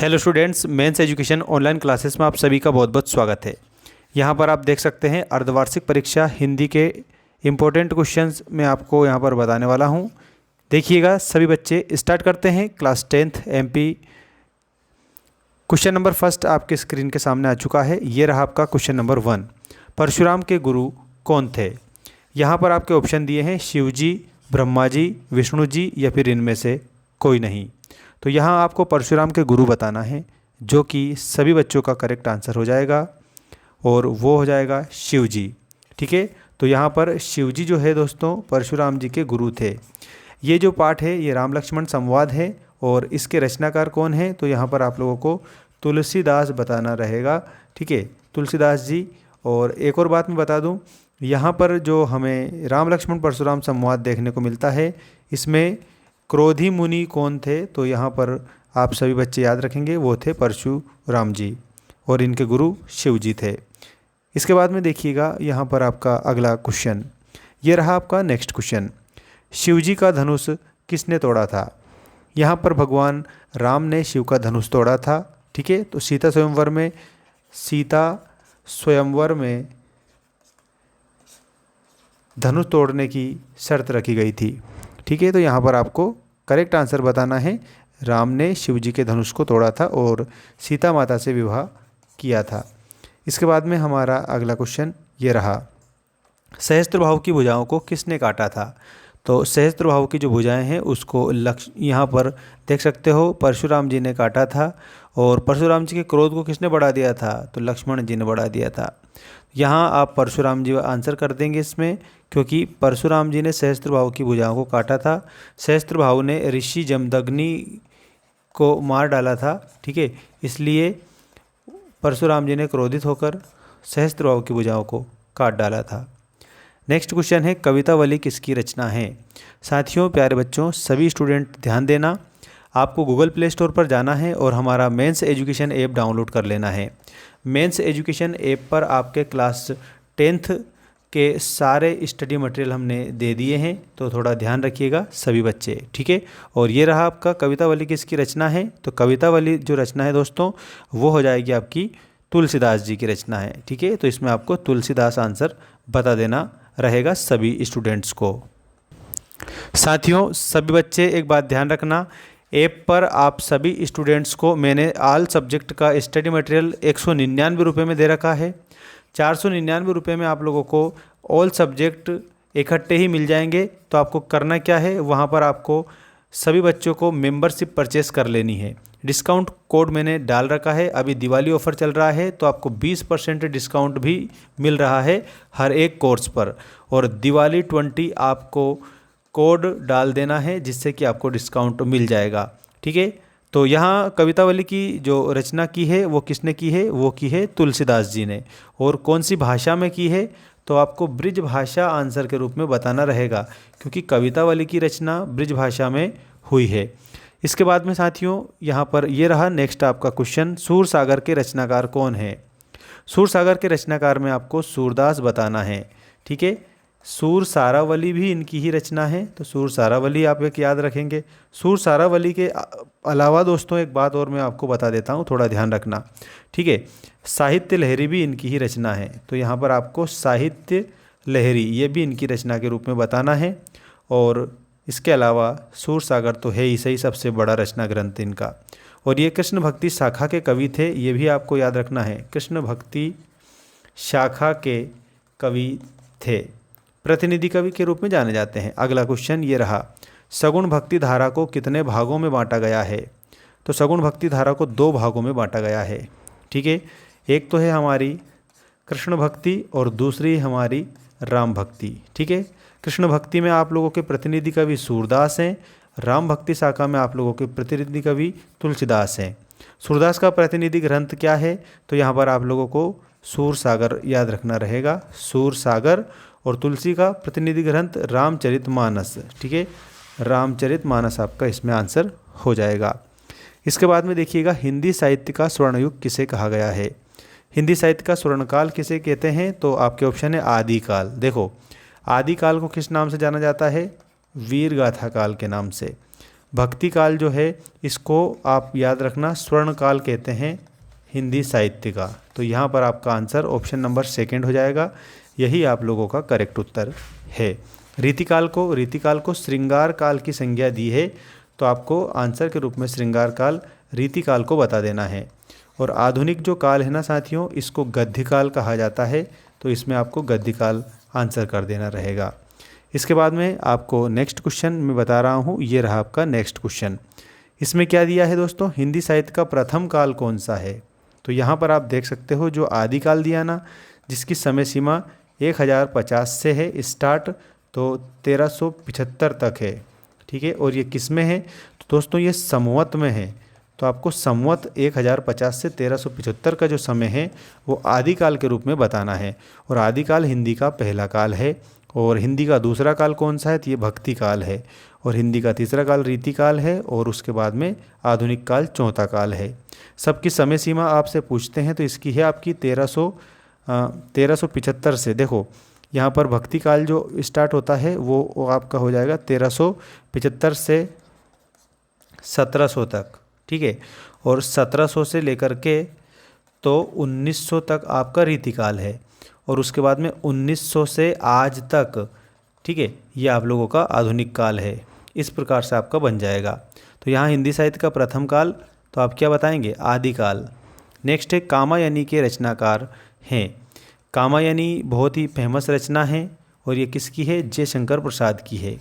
Hello students, Mens education online classes में आप सभी का बहुत बहुत स्वागत है। यहाँ पर आप देख सकते हैं अर्धवार्षिक परीक्षा हिंदी के इम्पोर्टेंट क्वेश्चंस मैं आपको यहाँ पर बताने वाला हूँ। देखिएगा सभी बच्चे, स्टार्ट करते हैं। Class 10th MP question number first आपके स्क्रीन के सामने आ चुका है। ये रहा आपका क्वेश्चन नंबर 1। परशुराम के गुरु कौन थे? यहाँ पर आपके ऑप्शन दिए हैं शिव जी, ब्रह्मा जी, विष्णु जी या फिर इनमें से कोई नहीं। तो यहाँ आपको परशुराम के गुरु बताना है, जो कि सभी बच्चों का करेक्ट आंसर हो जाएगा और वो हो जाएगा शिव जी। ठीक है, तो यहाँ पर शिव जी जो है दोस्तों परशुराम जी के गुरु थे। ये जो पाठ है ये राम लक्ष्मण संवाद है और इसके रचनाकार कौन है? तो यहाँ पर आप लोगों को तुलसीदास बताना रहेगा। ठीक है, तुलसीदास जी। और एक और बात मैं बता दूँ, यहाँ पर जो हमें राम लक्ष्मण परशुराम संवाद देखने को मिलता है, इसमें क्रोधी मुनि कौन थे? तो यहाँ पर आप सभी बच्चे याद रखेंगे, वो थे परशुराम जी और इनके गुरु शिव जी थे। इसके बाद में देखिएगा यहाँ पर आपका अगला क्वेश्चन, ये रहा आपका नेक्स्ट क्वेश्चन। शिव जी का धनुष किसने तोड़ा था? यहाँ पर भगवान राम ने शिव का धनुष तोड़ा था। ठीक है, तो सीता स्वयंवर में धनुष तोड़ने की शर्त रखी गई थी। ठीक है, तो यहाँ पर आपको करेक्ट आंसर बताना है। राम ने शिव जी के धनुष को तोड़ा था और सीता माता से विवाह किया था। इसके बाद में हमारा अगला क्वेश्चन ये रहा, सहस्त्रबाहु की भुजाओं को किसने काटा था? तो सहस्त्रबाहु की जो भुजाएं हैं उसको यहाँ पर देख सकते हो परशुराम जी ने काटा था। और परशुराम जी के क्रोध को किसने बढ़ा दिया था? तो लक्ष्मण जी ने बढ़ा दिया था। यहाँ आप परशुराम जी आंसर कर देंगे इसमें, क्योंकि परशुराम जी ने सहस्त्रबाहु की भुजाओं को काटा था। सहस्त्रबाहु ने ऋषि जमदग्नि को मार डाला था। ठीक है, इसलिए परशुराम जी ने क्रोधित होकर सहस्त्रबाहु की भुजाओं को काट डाला था। नेक्स्ट क्वेश्चन है, कवितावली किसकी रचना है? साथियों, प्यारे बच्चों, सभी स्टूडेंट ध्यान देना। आपको गूगल प्ले स्टोर पर जाना है और हमारा मेंस एजुकेशन ऐप डाउनलोड कर लेना है। मेंस एजुकेशन ऐप पर आपके क्लास 10th के सारे स्टडी मटेरियल हमने दे दिए हैं, तो थोड़ा ध्यान रखिएगा सभी बच्चे। ठीक है, और ये रहा आपका कवितावली किसकी रचना है? तो कवितावली जो रचना है दोस्तों वो हो जाएगी आपकी तुलसीदास जी की रचना है। ठीक है, तो इसमें आपको तुलसीदास आंसर बता देना रहेगा सभी स्टूडेंट्स को। साथियों, सभी बच्चे एक बात ध्यान रखना, ऐप पर आप सभी स्टूडेंट्स को मैंने ऑल सब्जेक्ट का स्टडी मटेरियल 199 रुपये में दे रखा है। 499 रुपये में आप लोगों को ऑल सब्जेक्ट इकट्ठे ही मिल जाएंगे। तो आपको करना क्या है, वहाँ पर आपको सभी बच्चों को मेंबरशिप परचेस कर लेनी है। डिस्काउंट कोड मैंने डाल रखा है, अभी दिवाली ऑफ़र चल रहा है तो आपको 20% डिस्काउंट भी मिल रहा है हर एक कोर्स पर। और दिवाली 20 आपको कोड डाल देना है, जिससे कि आपको डिस्काउंट मिल जाएगा। ठीक है, तो यहाँ कवितावली की जो रचना की है वो किसने की है? वो की है तुलसीदास जी ने। और कौन सी भाषा में की है? तो आपको ब्रिज भाषा आंसर के रूप में बताना रहेगा, क्योंकि कवितावली की रचना ब्रिज भाषा में हुई है। इसके बाद में साथियों यहाँ पर ये रहा नेक्स्ट आपका क्वेश्चन, सूरसागर के रचनाकार कौन है? सूरसागर के रचनाकार में आपको सूरदास बताना है। ठीक है, सूरसारावली भी इनकी ही रचना है, तो सूरसारावली आप एक याद रखेंगे। सूरसारावली के अलावा दोस्तों एक बात और मैं आपको बता देता हूँ, थोड़ा ध्यान रखना। ठीक है, साहित्य लहरी भी इनकी ही रचना है, तो यहाँ पर आपको साहित्य लहरी ये भी इनकी रचना के रूप में बताना है। और इसके अलावा सूरसागर तो है ही सही सबसे बड़ा रचना ग्रंथ इनका। और ये कृष्ण भक्ति शाखा के कवि थे, ये भी आपको याद रखना है। कृष्ण भक्ति शाखा के कवि थे, प्रतिनिधि कवि के रूप में जाने जाते हैं। अगला क्वेश्चन ये रहा, सगुण भक्ति धारा को कितने भागों में बांटा गया है? तो सगुण भक्ति धारा को 2 भागों में बांटा गया है। ठीक है, एक तो है हमारी कृष्ण भक्ति और दूसरी हमारी राम भक्ति। ठीक है, कृष्ण भक्ति में आप लोगों के प्रतिनिधि कवि सूरदास हैं, राम भक्ति शाखा में आप लोगों के प्रतिनिधि कवि तुलसीदास हैं। सूरदास का प्रतिनिधि ग्रंथ क्या है? तो यहाँ पर आप लोगों को सूरसागर याद रखना रहेगा, सूरसागर। और तुलसी का प्रतिनिधि ग्रंथ रामचरितमानस। ठीक है, रामचरितमानस आपका इसमें आंसर हो जाएगा। इसके बाद में देखिएगा, हिंदी साहित्य का स्वर्णयुग किसे कहा गया है? हिंदी साहित्य का स्वर्णकाल किसे कहते हैं? तो आपके ऑप्शन है आदिकाल। देखो, आदिकाल को किस नाम से जाना जाता है? वीर गाथा काल के नाम से। भक्ति काल जो है इसको आप याद रखना स्वर्ण काल कहते हैं हिंदी साहित्य का। तो यहाँ पर आपका आंसर ऑप्शन नंबर सेकंड हो जाएगा, यही आप लोगों का करेक्ट उत्तर है। रीतिकाल को श्रृंगार काल की संज्ञा दी है, तो आपको आंसर के रूप में श्रृंगार काल रीतिकाल को बता देना है। और आधुनिक जो काल है ना साथियों, इसको गद्य काल कहा जाता है, तो इसमें आपको गद्य काल आंसर कर देना रहेगा। इसके बाद में आपको नेक्स्ट क्वेश्चन मैं बता रहा हूँ, ये रहा आपका नेक्स्ट क्वेश्चन। इसमें क्या दिया है दोस्तों, हिंदी साहित्य का प्रथम काल कौन सा है। तो यहाँ पर आप देख सकते हो जो आदिकाल दिया ना, जिसकी समय सीमा 1050 से है स्टार्ट, तो 1375 तक है, ठीक है। और ये किस में है, तो दोस्तों ये संवत में है। तो आपको संवत 1050 से 1375 का जो समय है वो आदिकाल के रूप में बताना है। और आदिकाल हिंदी का पहला काल है। और हिंदी का दूसरा काल कौन सा है, तो ये भक्ति काल है। और हिंदी का तीसरा काल रीतिकाल है। और उसके बाद में आधुनिक काल चौथा काल है। सबकी समय सीमा आपसे पूछते हैं तो इसकी है आपकी 1375 से। देखो यहाँ पर भक्ति काल जो स्टार्ट होता है वो आपका हो जाएगा 1375 से 1700 तक, ठीक है। और 1700 से लेकर के तो 1900 तक आपका रीतिकाल है। और उसके बाद में 1900 से आज तक, ठीक है, ये आप लोगों का आधुनिक काल है। इस प्रकार से आपका बन जाएगा। तो यहाँ हिंदी साहित्य का प्रथम काल तो आप क्या बताएंगे, आदिकाल। नेक्स्ट है कामायनी के रचनाकार हैं। कामायनी बहुत ही फेमस रचना है और ये किसकी है, जयशंकर प्रसाद की है।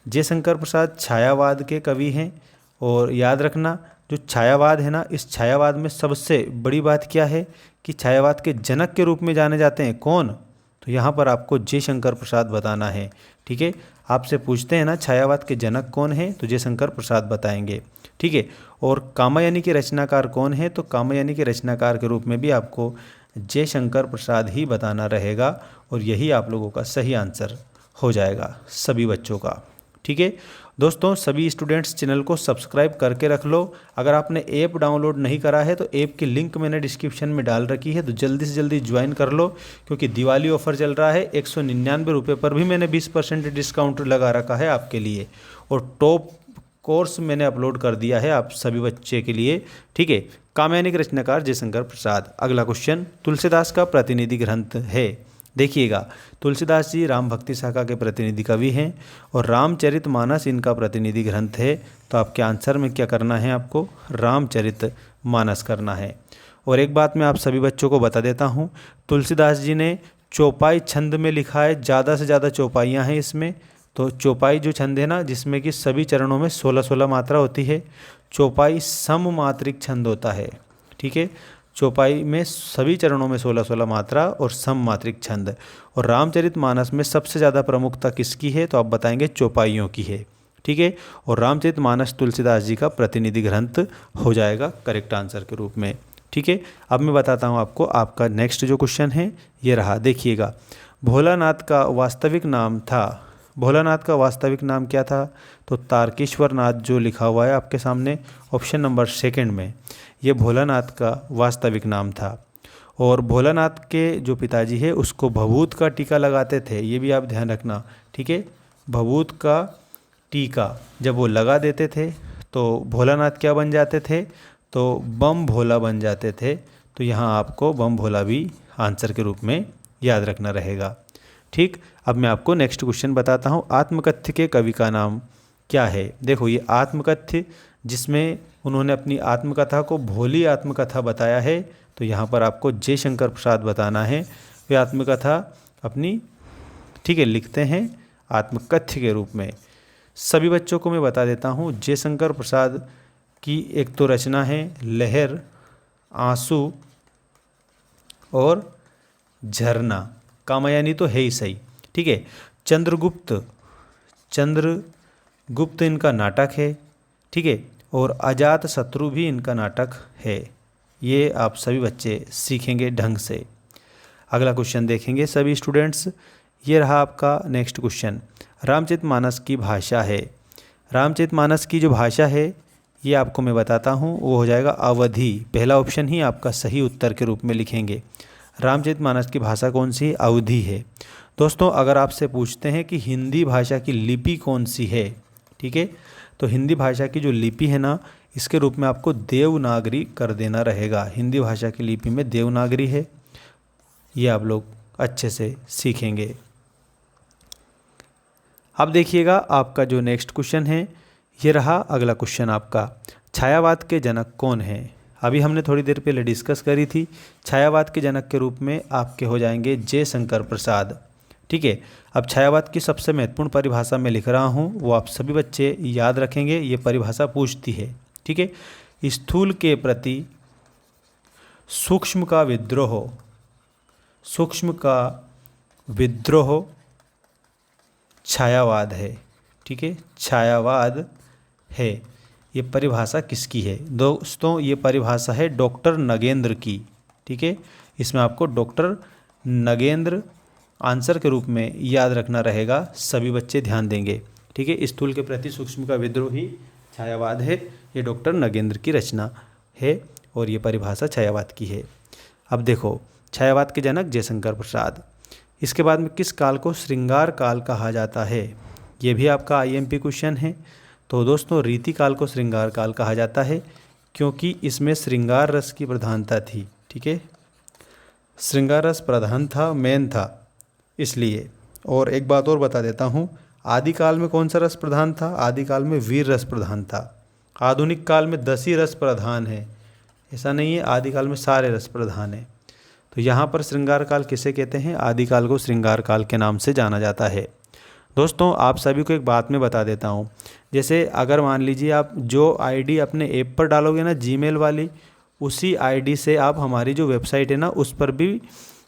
जयशंकर प्रसाद छायावाद के कवि हैं। और याद रखना जो छायावाद है ना, इस छायावाद में सबसे बड़ी बात क्या है कि छायावाद के जनक के रूप में जाने जाते हैं कौन, तो यहाँ पर आपको जयशंकर प्रसाद बताना है, ठीक है। आपसे पूछते हैं ना छायावाद के जनक कौन है, तो जयशंकर प्रसाद बताएंगे, ठीक है। और कामायनी के रचनाकार कौन है, तो कामायनी के रचनाकार के रूप में भी आपको जयशंकर प्रसाद ही बताना रहेगा। और यही आप लोगों का सही आंसर हो जाएगा सभी बच्चों का, ठीक है। दोस्तों सभी स्टूडेंट्स चैनल को सब्सक्राइब करके रख लो। अगर आपने ऐप डाउनलोड नहीं करा है तो ऐप की लिंक मैंने डिस्क्रिप्शन में डाल रखी है, तो जल्दी से जल्दी ज्वाइन कर लो, क्योंकि दिवाली ऑफर चल रहा है। 199 रुपये पर भी मैंने 20% डिस्काउंट लगा रखा है आपके लिए। और टॉप कोर्स मैंने अपलोड कर दिया है आप सभी बच्चे के लिए, ठीक है। कामायनी के रचनाकार जयशंकर प्रसाद। अगला क्वेश्चन, तुलसीदास का प्रतिनिधि ग्रंथ है। देखिएगा, तुलसीदास जी राम भक्ति शाखा के प्रतिनिधि कवि हैं और रामचरितमानस इनका प्रतिनिधि ग्रंथ है। तो आपके आंसर में क्या करना है, आपको रामचरितमानस करना है। और एक बात मैं आप सभी बच्चों को बता देता हूँ, तुलसीदास जी ने चौपाई छंद में लिखा है, ज़्यादा से ज़्यादा चौपाइयाँ हैं इसमें। तो चौपाई जो छंद है ना, जिसमें कि सभी चरणों में 16-16 मात्रा होती है, चौपाई सममात्रिक छंद होता है, ठीक है। चौपाई में सभी चरणों में 16-16 मात्रा और सममात्रिक छंद। और रामचरितमानस में सबसे ज़्यादा प्रमुखता किसकी है, तो आप बताएंगे चौपाइयों की है, ठीक है। और रामचरितमानस तुलसीदास जी का प्रतिनिधि ग्रंथ हो जाएगा करेक्ट आंसर के रूप में, ठीक है। अब मैं बताता हूँ आपको आपका नेक्स्ट जो क्वेश्चन है ये रहा। देखिएगा, भोलानाथ का वास्तविक नाम था, भोलानाथ का वास्तविक नाम क्या था, तो तारकेश्वर नाथ जो लिखा हुआ है आपके सामने ऑप्शन नंबर सेकंड में, ये भोलानाथ का वास्तविक नाम था। और भोलानाथ के जो पिताजी है उसको भभूत का टीका लगाते थे, ये भी आप ध्यान रखना, ठीक है। भभूत का टीका जब वो लगा देते थे तो भोलानाथ क्या बन जाते थे, तो बम भोला बन जाते थे। तो यहाँ आपको बम भोला भी आंसर के रूप में याद रखना रहेगा, ठीक। अब मैं आपको नेक्स्ट क्वेश्चन बताता हूँ, आत्मकथ्य के कवि का नाम क्या है। देखो ये आत्मकथ्य जिसमें उन्होंने अपनी आत्मकथा को भोली आत्मकथा बताया है, तो यहाँ पर आपको जयशंकर प्रसाद बताना है। वे आत्मकथा अपनी, ठीक है, लिखते हैं आत्मकथ्य के रूप में। सभी बच्चों को मैं बता देता हूँ, जयशंकर प्रसाद की एक तो रचना है लहर, आंसू और झरना। कामायनी तो है ही सही, ठीक है। चंद्रगुप्त इनका नाटक है, ठीक है। और अजात शत्रु भी इनका नाटक है। ये आप सभी बच्चे सीखेंगे ढंग से। अगला क्वेश्चन देखेंगे सभी स्टूडेंट्स, ये रहा आपका नेक्स्ट क्वेश्चन। रामचरितमानस की भाषा है, रामचरितमानस की जो भाषा है ये आपको मैं बताता हूँ, वो हो जाएगा अवधी। पहला ऑप्शन ही आपका सही उत्तर के रूप में लिखेंगे। रामचरितमानस की भाषा कौन सी, अवधी है। दोस्तों अगर आपसे पूछते हैं कि हिंदी भाषा की लिपि कौन सी है, ठीक है, तो हिंदी भाषा की जो लिपि है ना, इसके रूप में आपको देवनागरी कर देना रहेगा। हिंदी भाषा की लिपि में देवनागरी है, ये आप लोग अच्छे से सीखेंगे। अब देखिएगा आपका जो नेक्स्ट क्वेश्चन है, ये रहा अगला क्वेश्चन आपका। छायावाद के जनक कौन हैं? अभी हमने थोड़ी देर पहले डिस्कस करी थी। छायावाद के जनक के रूप में आपके हो जाएंगे जयशंकर प्रसाद। ठीक है, अब छायावाद की सबसे महत्वपूर्ण परिभाषा मैं लिख रहा हूँ, वो आप सभी बच्चे याद रखेंगे। ये परिभाषा पूछती है, ठीक है, स्थूल के प्रति सूक्ष्म का विद्रोह, सूक्ष्म का विद्रोह छायावाद है। ठीक है, छायावाद है। ये परिभाषा किसकी है दोस्तों? ये परिभाषा है डॉक्टर नगेंद्र की। ठीक है, इसमें आपको डॉक्टर नगेंद्र आंसर के रूप में याद रखना रहेगा, सभी बच्चे ध्यान देंगे। ठीक है, स्थूल के प्रति सूक्ष्म का विद्रोही छायावाद है, ये डॉक्टर नगेंद्र की रचना है और ये परिभाषा छायावाद की है। अब देखो, छायावाद के जनक जयशंकर प्रसाद। इसके बाद में किस काल को श्रृंगार काल कहा जाता है? ये भी आपका आईएमपी क्वेश्चन है। तो दोस्तों, रीति काल को श्रृंगार काल कहा जाता है क्योंकि इसमें श्रृंगार रस की प्रधानता थी। ठीक है, श्रृंगार रस प्रधान था, मेन था, इसलिए। और एक बात और बता देता हूँ, आदिकाल में कौन सा रस प्रधान था? आदिकाल में वीर रस प्रधान था। आधुनिक काल में दसी रस प्रधान है, ऐसा नहीं है, आदिकाल में सारे रस प्रधान है। तो यहाँ पर श्रृंगार काल किसे कहते हैं? आदिकाल को श्रृंगार काल के नाम से जाना जाता है। दोस्तों, आप सभी को एक बात मैं बता देता हूँ, जैसे अगर मान लीजिए आप जो आईडी अपने ऐप पर डालोगे ना, जीमेल वाली, उसी आईडी से आप हमारी जो वेबसाइट है ना, उस पर भी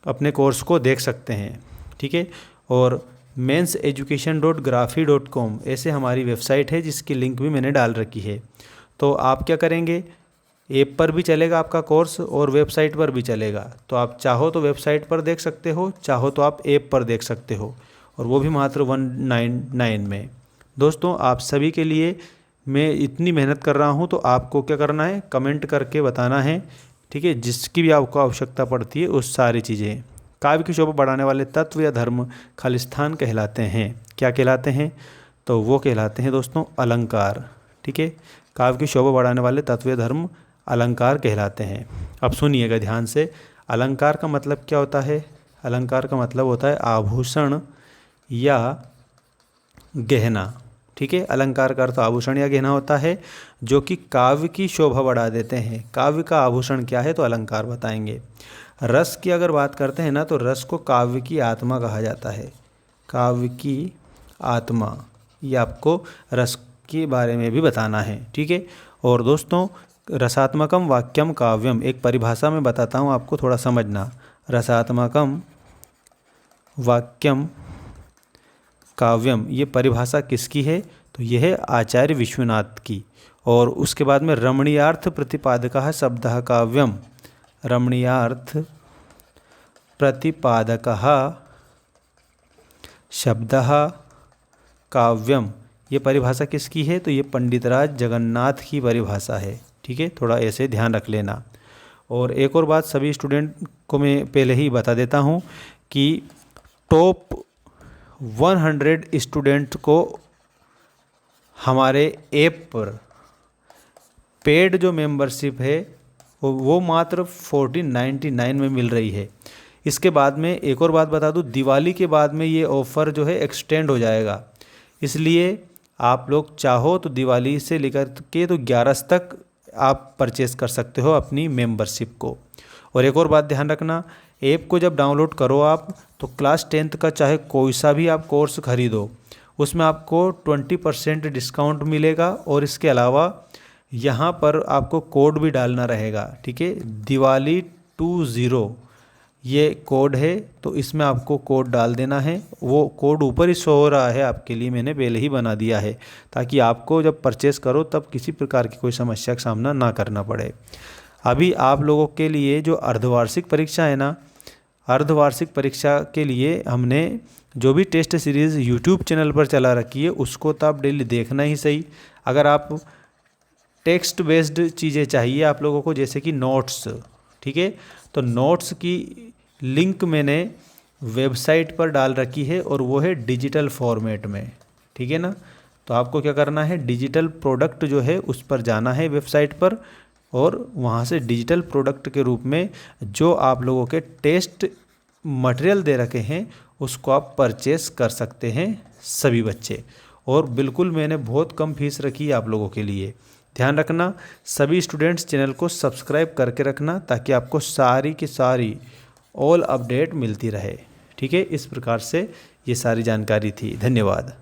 अपने कोर्स को देख सकते हैं। ठीक है, और menseducation.graphy.com ऐसे हमारी वेबसाइट है, जिसकी लिंक भी मैंने डाल रखी है। तो आप क्या करेंगे, ऐप पर भी चलेगा आपका कोर्स और वेबसाइट पर भी चलेगा। तो आप चाहो तो वेबसाइट पर देख सकते हो, चाहो तो आप ऐप पर देख सकते हो, और वो भी मात्र 199 में। दोस्तों, आप सभी के लिए मैं इतनी मेहनत कर रहा हूँ, तो आपको क्या करना है, कमेंट करके बताना है। ठीक है, जिसकी भी आपको आवश्यकता पड़ती है उस सारी चीज़ें। काव्य की शोभा बढ़ाने वाले तत्व या धर्म खालिस्तान कहलाते हैं। क्या कहलाते हैं? तो वो कहलाते हैं दोस्तों अलंकार। ठीक है, काव्य की शोभा बढ़ाने वाले तत्व या धर्म अलंकार कहलाते हैं। अब सुनिएगा ध्यान से, अलंकार का मतलब क्या होता है? अलंकार का मतलब होता है आभूषण या गहना। ठीक है, अलंकार का अर्थ आभूषण या गहना होता है, जो कि काव्य की शोभा बढ़ा देते हैं। काव्य का आभूषण क्या है? तो अलंकार बताएंगे। रस की अगर बात करते हैं ना, तो रस को काव्य की आत्मा कहा जाता है। काव्य की आत्मा, ये आपको रस के बारे में भी बताना है। ठीक है, और दोस्तों, रसात्मकम वाक्यम काव्यम, एक परिभाषा में बताता हूँ आपको, थोड़ा समझना। रसात्मकम वाक्यम काव्यम, ये परिभाषा किसकी है? तो यह है आचार्य विश्वनाथ की। और उसके बाद में रमणीयार्थ प्रतिपादकः शब्दः काव्यम, रमणीयार्थ प्रतिपादकः शब्दः काव्यम, ये परिभाषा किसकी है? तो ये पंडितराज जगन्नाथ की परिभाषा है। ठीक है, थोड़ा ऐसे ध्यान रख लेना। और एक और बात सभी स्टूडेंट को मैं पहले ही बता देता हूँ कि टॉप 100 स्टूडेंट को हमारे ऐप पर पेड जो मेंबरशिप है वो मात्र 1499 में मिल रही है। इसके बाद में एक और बात बता दूं, दिवाली के बाद में ये ऑफ़र जो है एक्सटेंड हो जाएगा, इसलिए आप लोग चाहो तो दिवाली से लेकर के तो 11 तक आप परचेस कर सकते हो अपनी मेंबरशिप को। और एक और बात ध्यान रखना, ऐप को जब डाउनलोड करो आप, तो क्लास 10th का चाहे कोई सा भी आप कोर्स खरीदो, उसमें आपको 20% डिस्काउंट मिलेगा। और इसके अलावा यहाँ पर आपको कोड भी डालना रहेगा। ठीक है, दिवाली 20 ये कोड है, तो इसमें आपको कोड डाल देना है। वो कोड ऊपर ही शो हो रहा है आपके लिए, मैंने पहले ही बना दिया है, ताकि आपको जब परचेस करो तब किसी प्रकार की कोई समस्या का सामना ना करना पड़े। अभी आप लोगों के लिए जो अर्धवार्षिक परीक्षा है ना, अर्धवार्षिक परीक्षा के लिए हमने जो भी टेस्ट सीरीज़ यूट्यूब चैनल पर चला रखी है, उसको तो आप डेली देखना ही सही। अगर आप टेक्स्ट बेस्ड चीज़ें चाहिए आप लोगों को, जैसे कि नोट्स, ठीक है, तो नोट्स की लिंक मैंने वेबसाइट पर डाल रखी है, और वो है डिजिटल फॉर्मेट में। ठीक है ना, तो आपको क्या करना है, डिजिटल प्रोडक्ट जो है उस पर जाना है वेबसाइट पर, और वहाँ से डिजिटल प्रोडक्ट के रूप में जो आप लोगों के टेस्ट मटेरियल दे रखे हैं उसको आप परचेस कर सकते हैं सभी बच्चे। और बिल्कुल मैंने बहुत कम फीस रखी है आप लोगों के लिए। ध्यान रखना, सभी स्टूडेंट्स चैनल को सब्सक्राइब करके रखना ताकि आपको सारी की सारी ऑल अपडेट मिलती रहे। ठीक है, इस प्रकार से ये सारी जानकारी थी। धन्यवाद।